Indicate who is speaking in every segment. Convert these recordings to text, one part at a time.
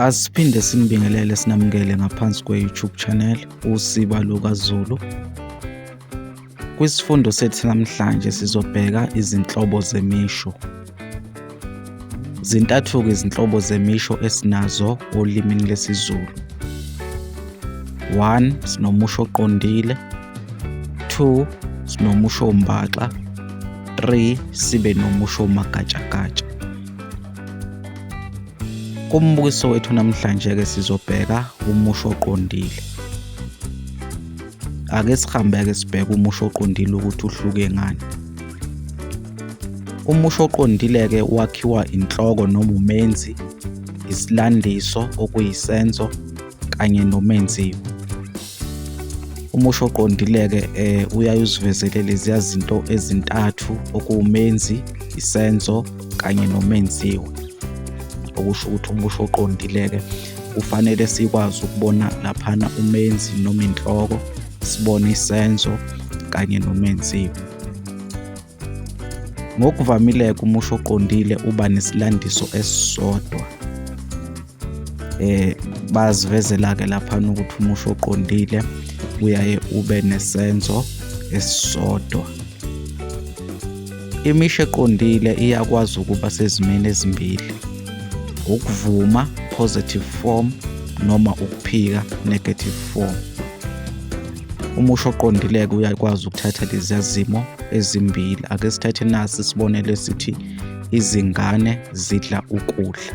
Speaker 1: Asiphinde sinibingelele sinamukele ngaphansi kwe-YouTube channel uSiba lukaZulu. Kwisifundo sethu namhlanje sizobheka izinhlobo zemisho. Zintathu-ke izinhlobo zemisho esinazo olimini lesiZulu. 1. Sinomusho oqondile. 2. Sinomusho ombaxa. 3. Sibe nomusho omagajagaja. Kumbukiso wethu namhlanje-ke sizobheka umusho oqondile. Ake sihambe-ke sibheke umusho oqondile ukuthi uhluke ngani. Umusho oqondile-ke wakhiwa inhloko noma umenzi, isilandiso okuyisenzo kanye nomenziwa. Umusho oqondile-ke uyaye uzivezele leziya zinto ezintathu okuwumenzi, isenzo kanye nomenziwa. Okusho ukuthi umusho oqondile-ke kufanele sikwazi ukubona laphana umenzi noma inhloko, sibone isenzo kanye nomenziwa. Ngokuvamile-ke umusho oqondile uba nesilandiso esisodwa. Bazivezela-ke laphana ukuthi umusho oqondile uyaye ube nesenzo esisodwa. Imisho eqondile iyakwazi ukuba sezimeni ezimbili: ukuvuma, positive form, noma ukuphika, negative form. Umusho oqondile-ke uyakwazi ukuthatha leziya zimo ezimbili. Ake sithathe nasi isibonelo esithi izingane zidla ukudla.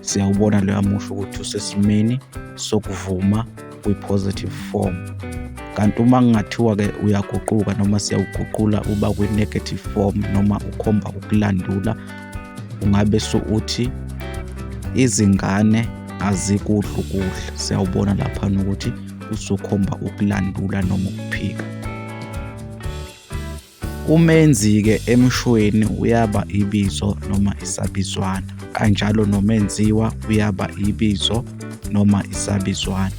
Speaker 1: Siyawubona loya musho ukuthi usesimeni sokuvuma kwi-positive form. Kanti uma kungathiwa-ke uyaguquka noma siyawuguqula uba kwi-negative form noma ukhomba ukulandula, ungabe uthi izingane azikudla ukudla. Siyawubona laphana ukuthi usukhomba ukulandula noma ukuphika. Umenzi-ke emshweni uyaba ibizo noma isabizwana, kanjalo nomenziwa uyaba ibizo noma isabizwana.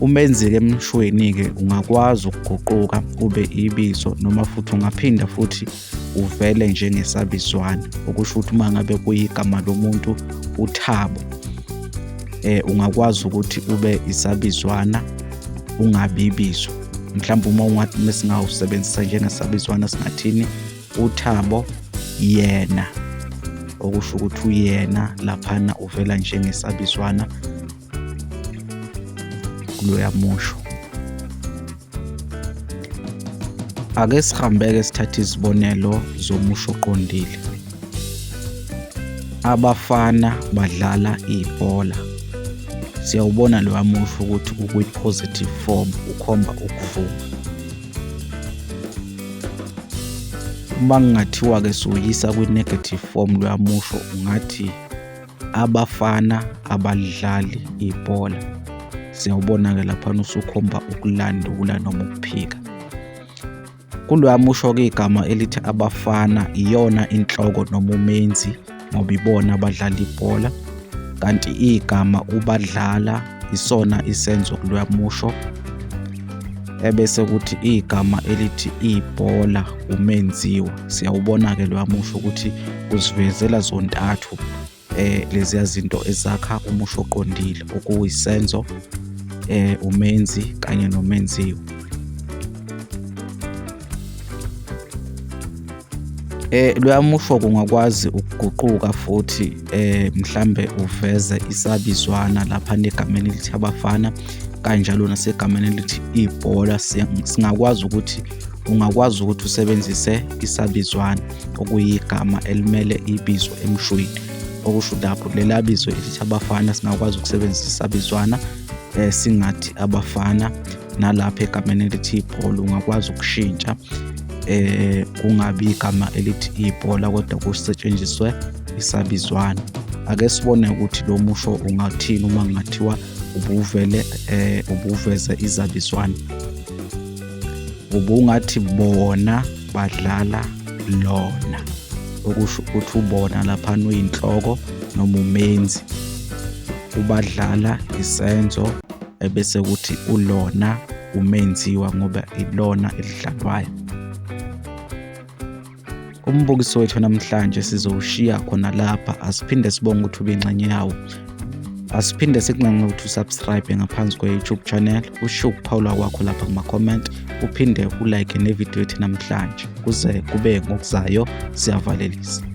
Speaker 1: Umenzi-ke emshweni-ke ungakwazi ukuguquka ube ibizo noma futhi ungaphinda futhi uvele njengesabizwana. Okusho ukuthi uma ngabe kuyigama lomuntu uThabo, ungakwazi ukuthi ube isabizwana ungabi ibizo. Mhlawumbe uma singawusebenzisa njengesabizwana singathini? uThabo yena. Okusho ukuthi uyena laphana uvela njengesabizwana kuloya musho. Ake sihambe-ke sithathe izibonelo zomusho oqondile. Abafana badlala ibhola. Siyawubona loya musho ukuthi ukwi-positive form, ukhomba ukuvuma. Uma kungathiwa-ke siwuyisa kwi-negative form loya musho, ungathi abafana abadlali ibhola. Siyawubona-ke laphana usukhomba ukulandula noma ukuphika. Kuloya musho-ke igama elithi abafana iyona inhloko noma umenzi ngoba ibona abadlala ibhola, kanti igama ubadlala isona isenzo kuloya musho. Ebese kuthi igama elithi ibhola umenziwa. Siyawubona-ke loya musho ukuthi uzivezela zontathu leziya zinto ezakha umusho oqondile, okuyisenzo, umenzi kanye nomenziwa. Loya musho kungakwazi ukuguquka futhi mhlambe uveze isabizwana lapha negameni elithi abafana, kanjalo nasegameni elithi ibhola. Singakwazi ukuthi ungakwazi ukuthi usebenzise isabizwana okuyigama elimele ibizo emshweni. Okusho lapho lela bizo elithi abafana singakwazi ukusebenzisa isabizwana singathi abafana, nalapha egameni elithi ibhola ungakwazi ukushintsha kungabi igama elithi ibhola kodwa kusetshenziswe isabizwana. Ake sibone ukuthi lo musho ungathini uma kungathiwa ubuveze izabizwana. Ubungathi bona badlala lona. Okusho ukuthi ubona laphana uyinhloko noma umenzi, ubadlala isenzo, ebese kuthi ulona umenziwa ngoba ilona elidlalwayo. Umbukiso wethu namhlanje sizowushiya khona lapha. Asiphinde sibonge ukuthi ube ingxenye yawo. Asiphinde sikunxenxe ukuthi usubscribe ngaphansi kwe-YouTube channel, ushiye ukuphawula kwakho lapha kuma-comment, uphinde ulike nevidiyo yethu namhlanje. Kuze kube ngokuzayo, siyavalelisa.